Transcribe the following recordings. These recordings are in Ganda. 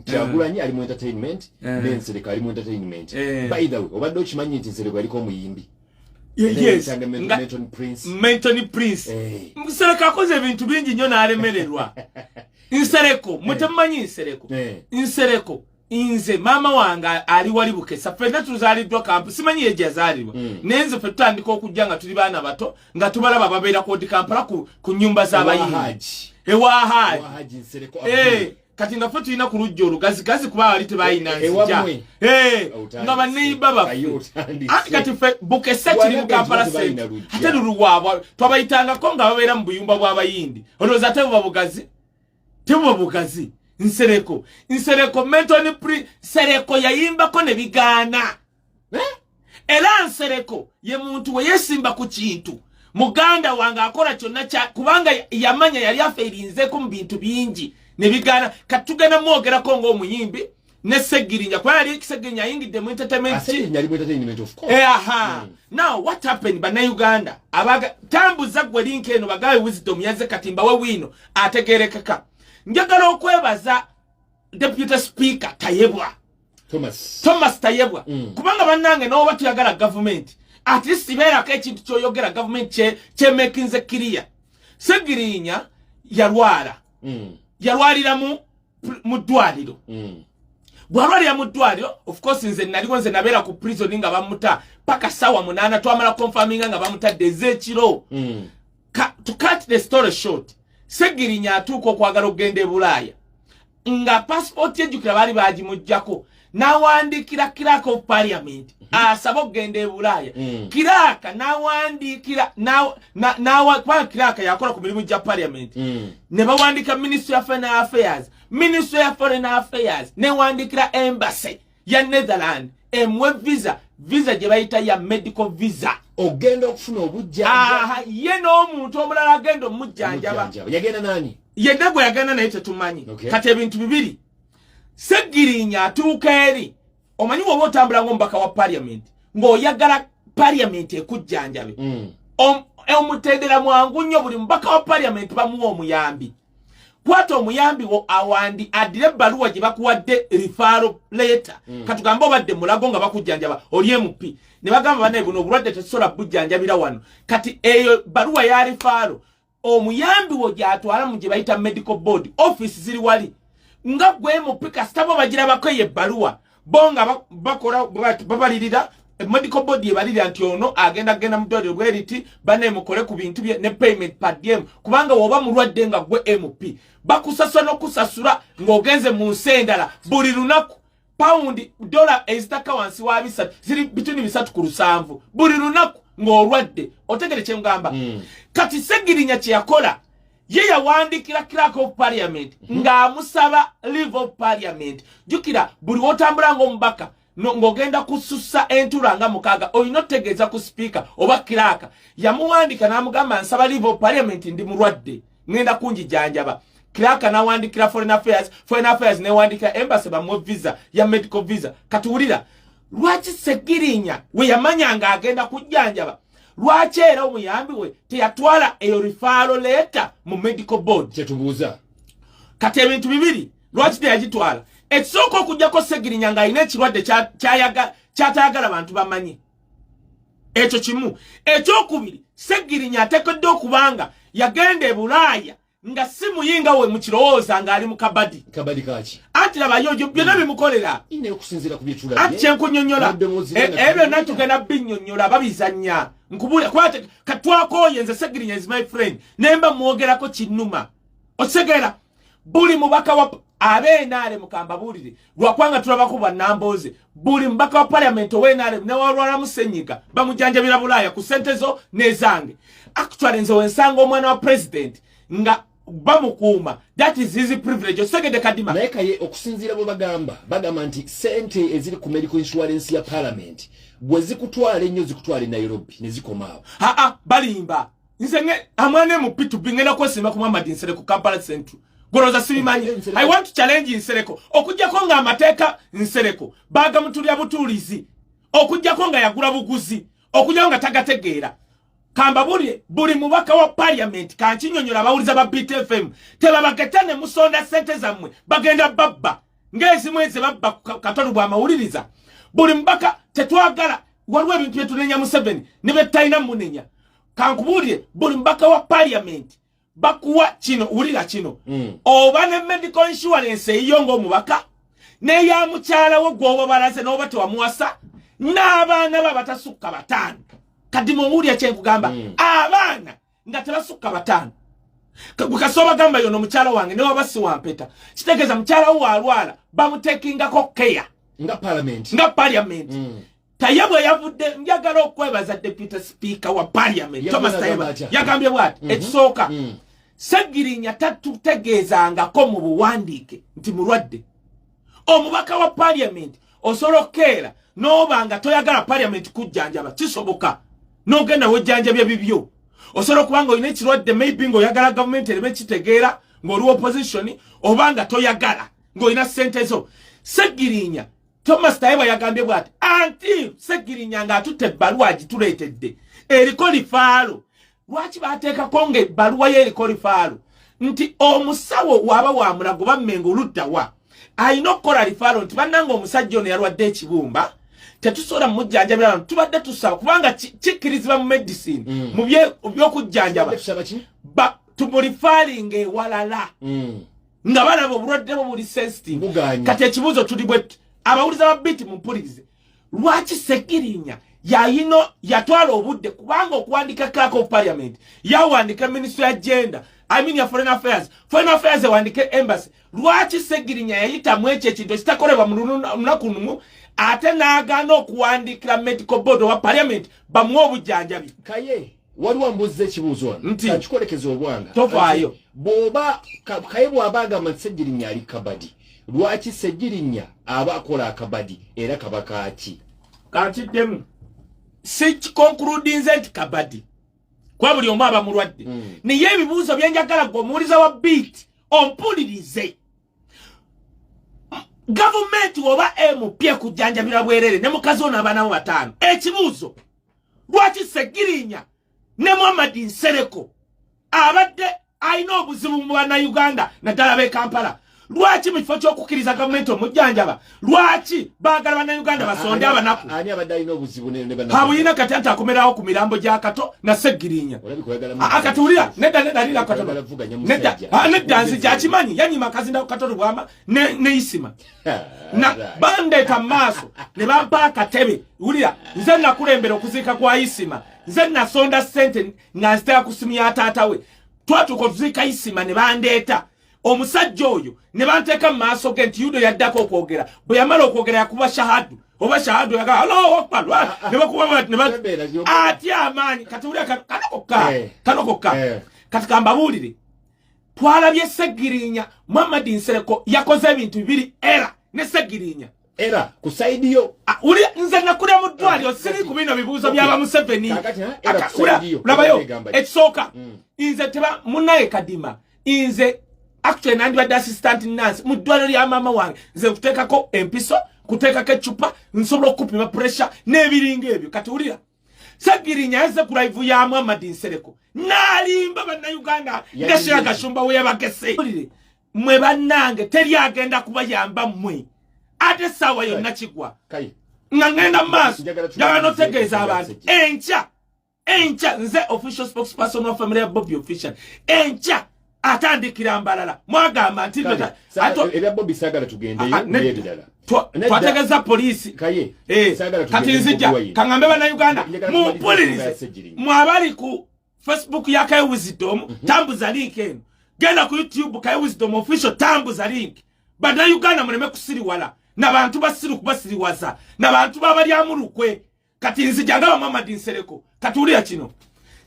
Kyagulanyi ali mu entertainment n'ensereko ali mu entertainment by the way obadde okimanyi nti nsereko aliko omuyimbi yes Menton Prince Nsereko akoze ebintu bingi nnyo n'alemererwa Nsereko mutemanyi Nsereko inze mama wange ali wali Bukesa fenna tuzaliddwa kampu simanyi yeje yazalibwa nenze fe tutandika okujja nga tuli baana bato nga tubalaba babeera ku Kampala ku nyumba z'abayimbi Haji Nsereko kati nga fe tulina ku lujja olugazigazi kuba bali tebayina nzija nga baneiba bafu ati kati fe Bukesa kiri mu Kampala sente ate luluwaabwa twabayitangako nga babeera mu buyumba bw'abayindi olowooza ate buba bugazi Nsereko Menton Prince Sereko yayimbako ne bigaana era Nsereko ye muntu we yesimba ku kintu muganda wange akola kyonna kubanga yamanya yali afeirinzeko mu bintu bingi ne bigaana katugana mwogerako ng'omuyimbi ne Segirinya kwa yali Segirinya yingidde mu entertainment of course now what happened bana Uganda abaga tambuza gwe link eno bagawe wisdom yaze katimba we wino ategerekeka njagala okwebaza Deputy Speaker Tayebwa Thomas Tayebwa kubanga bannange n'oba tuyagala government at least ibeerako ekintu kyoyogera government kye making clear Segirinya yalwalira mu ddwaliro bwalwalira mu ddwaliro of course nze nabeera ku prison nga bamuta paka sawa 8 twamala confirming nga bamutadde ezekiro to cut the story short Segirinya atuuka okwagala okugenda e Bulaaya nga passport yejjukira bali bagimujjako nawandikira clerk of parliament asaba okugenda e Bulaaya clerk nawandikira kwa clerk yakola ku mirimu gya parliament ne bawandika ministry of foreign affairs ne wandikira embassy ya Netherlands emwe visa gye bayita ya medical visa ogenda okufuna obujjanja ye n'omuntu omulala agenda omujjanjaba yagenda nani yedda gwe yagenda naye tetumanyi kati ebintu bibiri Segirinya atuuka eri omanyi woba otambula ng'omubaka wa parliament ng'oyagala parliament ekujjanjabe omutendera mwangu nnyo buli mubaka wa parliament bamuwa omuyambi kwata omuyambi wo awandi adire ebbaluwa gye bakuwadde referral letter katugamba obadde mulago nga bakujjanjaba oli MP ne bagamba banaye buno obulwadde tetusobola bujjanjabira wano kati eyo baluwa ya referral omuyambi wo gyatwala mu gye bayita medical board office ziri wali nga gwe MP kasitabo bagirabako eyo ebbaluwa bo nga bakola babalirira medical board yebalira nti ono agenda mu ddwaliro bweriti banaye mukole ku bintu bye ne payment per diem kubanga woba mulwadde nga gwe MP bakusasula n'okusasula ng'ogenze mu nsi endala buli lunaku pound dollar ezitaka wansi wa 3 ziri bituni 3 ku 7 buli lunaku ng'olwadde otegere kye ngamba kati Segirinya kye yakola ye yawandikira clerk of parliament ng'amusaba leave of parliament jukira buli wotambula ng'omubaka ng'ogenda kusussa entula nga 6 olina otegeeza ku speaker oba clerk yamuwandika n'amugamba nsaba leave of parliament ndi mulwadde ngenda kunjijjanjaba clerk nawandikira foreign affairs newandikira embassy bamuwe visa ya medical visa katuwulira lwaki Segirinya we yamanyanga agenda kujjanjaba lwaki era omuyambi we teyatwala eyo referral letter mu medical board kyetubuuza kati ebintu bibiri lwaki teyagitwala ekisooka okujjako Segirinya ng'alina ekirwadde kyatayagala abantu bamanyi ekyo kimu ekyokubiri Segirinya ateekeddwa okubanga yagenda e Bulaaya nga si muyinga we mukirowooza ng'ali mu kabadi kaki anti labayojo byonna bimukolera ine okusinziira ku byetula anti kyenkunyonnyola ebyo natugenda binnyonnyola babizannya nkubula kwate katwakoye nze Segirinya is my friend nemba mwogerako kinnuma osegera buli mubaka wa abenaale mukamba bulire lwakwanga tulabako bannambooze buli mubaka wa parliament owenaale newalwala musenyiga bamujjanjabira Bulaaya ku sente zo nezange actually nze wensanga omwana wa president nga bamukuuma that is his privilege osegede kadima naye kaye okusinziira bo bagamba nti sente eziri ku medical insurance ya parliament bwe zikutwala ennyo zikutwala Nairobi ne zikomaawo balimba nze amwane mu P2B ngenda kwesimba ku Muhammad Nsereko Kampala Central goroza sibimanyi I want to challenge Nsereko okujjako nga amateeka Nsereko baga mutulya butulizi okujjako nga yagula buguzi okujjako nga tagategeera kamba buli mubaka wa parliament kanchinyonyola bawuliza ba BTFM tebabagetane musonda sente zammwe bagenda babba ngezi mwezi babba Katonda bw'amawuliriza buli mbaka tetwagala waliwo ebintu bye tunenya Museveni ne betalina munenya kankubulire buli mbaka wa parliament bakuwa kino wulira kino oba ne medical insurance eyiyo ng'omubaka neya mukyala wo gwoba balaze n'oba tewamuwasa n'abaana babatasukka 5 kati muwulira kyenkugamba abaana nga tebasukka 5 kasoba gamba yono mukyala wange ne waba si wampeta kitegeeza mukyala wo alwala bamutekingako care nga parliament Tayebwe yavudde njagala okwebaza deputy speaker wa parliament Thomas Tayebwa yagambye bwati ekisooka Segirinya tatutegeezangako mu buwandiike nti mulwadde omubaka wa parliament osobola okukeera n'obanga toyagala parliament kujjanjaba kisoboka n'ogenda wejjanjabya bibyo osobola okubanga olina ekirwadde maybe ng'oyagala gavumenti ereme kitegeera ng'oli opposition obanga toyagala ng'olina ssente zo Segirinya Thomas Tayebwa yagambye bwati anti Segirinya ng'atutte ebbaluwa agituleetedde eriko lifaalo lwaki bateekako ng'ebbaluwa y'eriko lifaalo nti omusawo waba wa mulago bammengo oluddawa alina okukola lifaalo nti bannanga omusajja ono yalwadde ekibumba tetusobola mujjanjabira tubadde tusaba kubanga kikkirizibwa mu medicine mu byokujjanjaba tumulifaalinga ewalala nga balaba obulwadde bwo buli sensitive kati ekibuuzo tuli bwetu abawuliza babiti mumpulirize lwaki Segirinya yayino yatwala obudde kubanga okuwandika clerk of parliament yawandika ministry agenda ya foreign affairs wandike embassy lwaki Segirinya yayita mweche ekintu ekitakolebwa munaku numu ate n'agaana okuwandikira medical board wa parliament bamuwa obujjanjabi Kaye waliwo mbuzi ekibuuzo kakikolekeza obwanga tovaayo bw'oba Kaye bw'aba agamba nti Segirinya ali kabadi lwaki Segirinya aba akola akabadi era kabaka ki katiddemu si concludinze nti kabadi kwa buli omu aba mulwadde naye ebibuuzo byenjagala gw'omuwuliza wa beat ompulirize gavumenti oba MP kujjanjabira bwerere ne mukazi ono abaana bo 5 ekibuuzo lwaki Segirinya ne Muhammad Nsereko abadde alina obuzibu mu bannayuganda naddala b'e Kampala lwaki mu kifo ky'okukkiriza gavumenti omujjanjaba lwaki baagala bannayuganda basonde abanaku ani abadde alina obuzibu ne habuyina kati ate akomerawo ku mirambo gya Kato na Segirinya akatuulira nedda lira Katono nedda nzija akimanyi yanyima kazinda ku Katono bwama ne Isima na bandeeta mu maaso ne bampa akatebe wulira nze nakulembera okuziika kwa Isima nze nasonda ssente nga nzitera ku simu ya taata we twatuuka okuziika Isima ne bandeeta omusajja oyo ne banteeka mu maaso ge nti yudo yaddako okwogera bwe yamala okwogera yakuba shahadu oba shahadu yaga Allahu Akbar ne bakuba ati amaanyi kati wulira kano kokka kati kambabuulire twalabye Segirinya Muhammad Nsereko yakoze ebintu bibiri era ne Segirinya era ku side yo uli nze nakulya mu ddwaliro siri ku bino bibuuzo byaba Museveni labayo ekisooka nze teba munnaye Kadima nze actually nandibadde assistant nurse mu ddwaliro lya maama wange nze kuteekako empiso kuteekako ecupa nsobola okupima pressure n'ebiringa ebyo kati wulira Segirinya yazze ku live ya Muhammad Nsereko n'alimba bannayuganda nga Sheikh Kashumba we yabagese mwe bannange teri agenda kubayamba mmwe ate sawa yonna kigwa nga ngenda maaso njagala notegeeza abantu enkya nze official spokesperson wa family ya Bobby Official enkya atandikira mbalala mwagamba nti ebya Bobby sagala tugendeyo n'ebirala twategeza polisi Kaye kati nzija kangambe bannayuganda mumpulirize mwabali ku Facebook ya Kaye Wisdom tambuza link eno genda ku YouTube Kaye Wisdom official tambuza link bannayuganda muleme kusiriwala n'abantu basiru kubasiriwaza n'abantu babalyamulukwe kati nzija nga Muhammad Nsereko kati ulira kino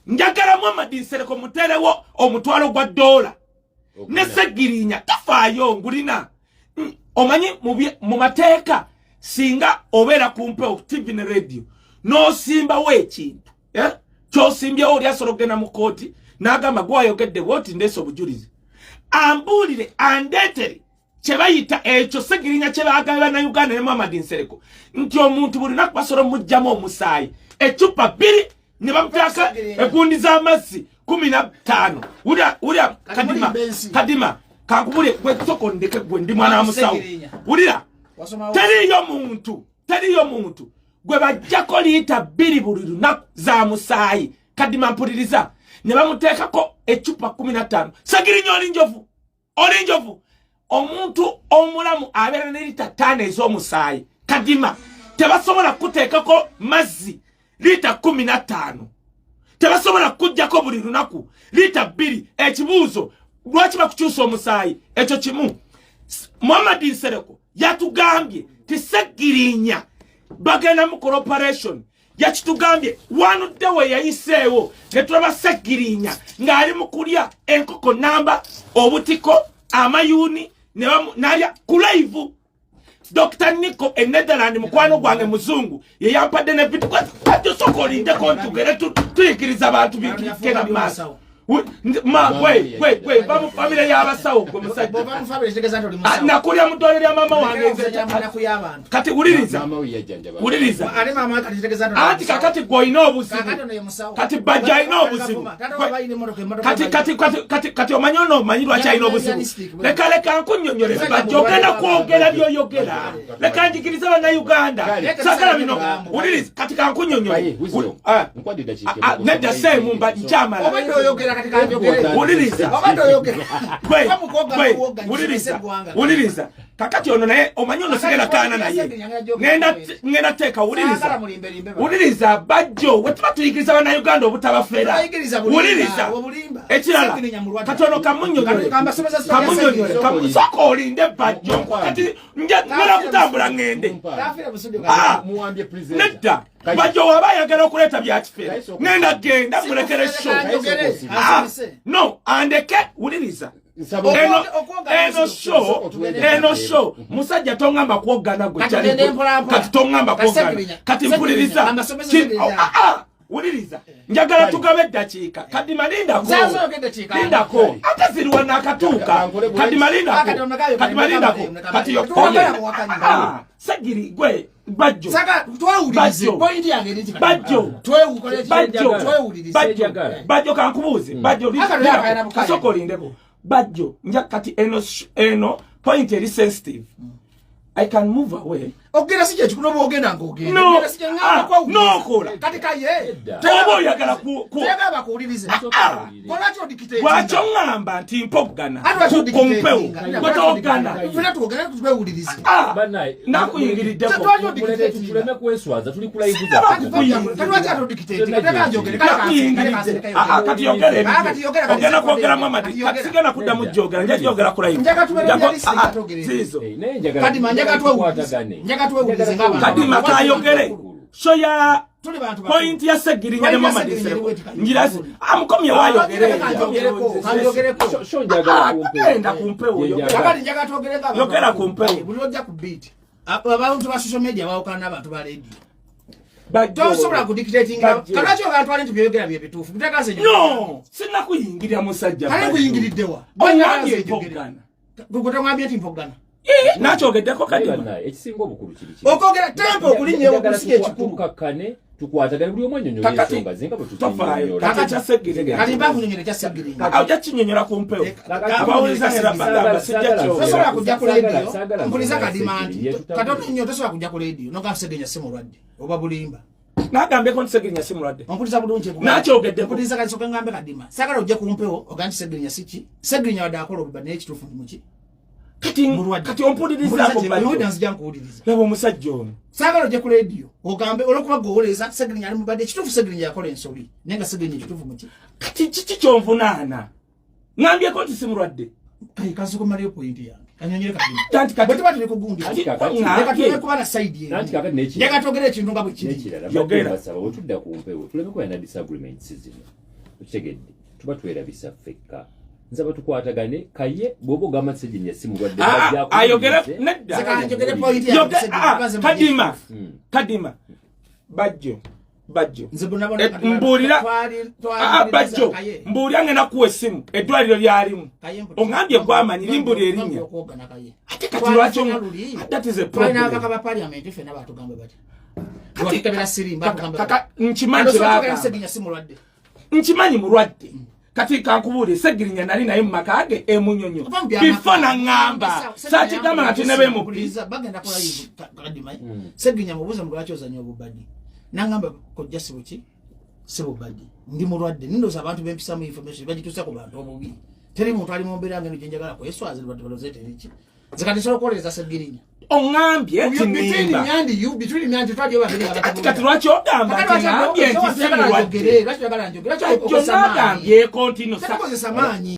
njagala Muhammad Nsereko muterewo omutwalo gwa $1 ne Segirinya tafaayo ngulina omanyi mu mateeka singa obeera kumpe TV ne radio n'osimba w'ekintu ky'osimbyewo oli asobola okugenda mu kooti n'agamba gwayogedde bwoti ndeese obujulizi ambuulire andeetere kye bayita ekyo Segirinya kye baagamba bannayuganda ne Muhammad Nsereko nti omuntu buli lunaku basobola omugyamu omusaayi ecupa 2 ne bamuteeka egundi z'amazzi 15 ulya Kadima kakubule kwe soko ndeke gwe ndi mwana wa musawo ulira teriyo muntu gwe bajjako liita 2 buli lunaku za musaayi kadima mpuliriza ne bamuteekako ecupa 15 Segirinya olinjovu omuntu omulamu abeera ne liita 5 ez'omusaayi kadima tebasobola kuteekako mazzi liita 15 tebasobola kujjako buli lunaku liita 2 ekibuuzo lwaki bakukyusa omusaayi ekyo kimu Muhammad Nsereko yatugambye ti Segirinya bagenda mu corporation yakitugambye wanudde we yayiseewo ne tulaba Segirinya ng'ali mu kulya enkoko namba obutiko amayuni n'alya ku live Dr. Nico Netherland mukwano gwange muzungu ye yampadde ne vitu kwa soko olindeko ntugere tuyikiriza abantu bikira maaso Wait, bamu family y'abasawo gwe musajja. Bamu family tegeza ntoli musawo. Nakulya mutwalira ya mama wange kati uliriza. Uliriza. Ali mama kati tegeza ntoli. Ati kakati gwoina obuzibu. Kati bajja ina obuzibu. Kati omanyono omanyirwa kyalina obuzibu. Leka nkunnyonnyole bajja ogenda kwogera by'oyogera. Leka njikiriza bana Uganda. Sakala bino. Uliriza kati kankunnyonnyole. Nedda semu mba nkyamala. Uliriza kakati ono naye omanyono sigenda kaana naye ngenda teeka uliriza Bajjo wetuba tuyigiriza bana Uganda obutabafeera uliriza ekirala kati ono kamunyonyole soko olinde Bajjo kati ngera kutambula ngende nedda Bajjo waba ayagala okuleeta byakifeera ngenda genda mulekere show no andeke uliriza eno show musajja tongamba kuogana gwe kati tongamba kuogana kati mpuliriza uliriza njagala tugabe eddakiika kati malindako ate ziriwa nakatuuka kati malindako kati Segiri gwe Bajjo Bajjo kankubuuze Bajjo kasoko olindeko Bajjo nja kati eno point eri sensitive I can move away. Ogera sije chikunobo ogenda ngogenda. Ogera sije ngamba kwa uli. No kola. Katika ye. Tobo yakala ku. Tega bakuulirize. Kola cho dictate. Wacho ngamba nti mpogana. Kumpeo. Kwetogana. Funa tuogana kutweulirize. Banai. Nakuyingiridde ko. Tuleme kweswaza tuli kula ibuza. Katwacha to dictate. Kataka njogere. Kati yogere. Ogena kwogera mama. Kati sigena kuddamu jogera. Nja jogera kula ibuza. Njaka tuwele. Zizo. Kati manjaka tuwele. Njaka tuwele ngaba. Kati makayogere. So ya point ya Segirinya ne mama Nsereko. Njirazi amukomye wayogere. Kanjogereko. Shonjaga enda kumpeo Kati njaka tuwele ngaba. Yogera kumpeo. Bulojja ku beat. Abantu ba social media bawukana abantu ba radio. Bajjo sobola ku dictating kanacho kantwale ntibiyogera bye bitufu kutakaze no sina kuyingira musajja kale kuyingiriddewa banyanje mpogana gugotangambye nti mpogana nachogeddeko kadima ekisinga obukulu kiri okogera tempo okulinnya okusiye ekikulu kakkane tukwatagana buli omwe nyonyo ensonga zinga bwe tufayo kakati Segirinya kati mba kunyonyera kya Segirinya aja kinyonyera ku mpeo abawuliza era bagamba sijja kyo tosobola kujja ku radio mpuliza kadima nti katoto nnyo tosobola kujja ku radio noka Segirinya simulwadde oba bulimba nagambe ko Segirinya simulwadde ompuliza bulungi nakyogedde mpuliza kati soka ngambe kadima sagala ojja ku mpeo oganti Segirinya siki Segirinya wadakola obibadde ekitufu muki kati ompuliriza ko bali dance jankuuliriza labo musajja ono sagala ojja ku radio ogambe olokuba gowoleza Segirinya ali mubadde ekitufu Segirinya yakola ensobi nenga Segirinya ekitufu muki kati kiki kyonvunaana ngambye ko nti simulwadde kasuko Mario point yange kanyonyere kadima tanti kati bati tuli kugundi kati tuli kubana side ye tanti kakati neki yaka togere ekintu nga bwe kiri yogera basaba otudda ku mpewo tuleme ko yana disagreements zino ukitegedde tuba twerabisa fekka nzaba tukwatagane Kaye bobo gama Segirinya simulwadde bajja ayogera nedda zakanjogere point yange kadima Bajjo mbulira Bajjo mbulira ngena kuwe simu eddwaliro lyalimu ongambye kwamanyi limbulira erinnya ate kati lwakyo that is a problem kaba parliament ife n'abatugamba bati kati kabira sirimba kaka nkimanyi mulwadde kati kankubule Segirinya nali naye makage emunyonyo bifana ngamba sati kama natinebe mu please bagenda kola yivu kadimai Segirinya mubuza mlwacho za nyobo badi nangamba ko just buki sebo badi ndi mulwadde nindoza abantu bempisa mu information bagitusa ku bantu obubi teri muntu ali mu mbera ngeno jenjagala ko Yesu azali bantu balozete niki zakati solo koleza Segirinya ongambye tinimba between nyandi twaje babiri kati lwaki ogamba ngambye nti sebo lwaki lwaki ogala njogera lwaki ogala ngambye continue sa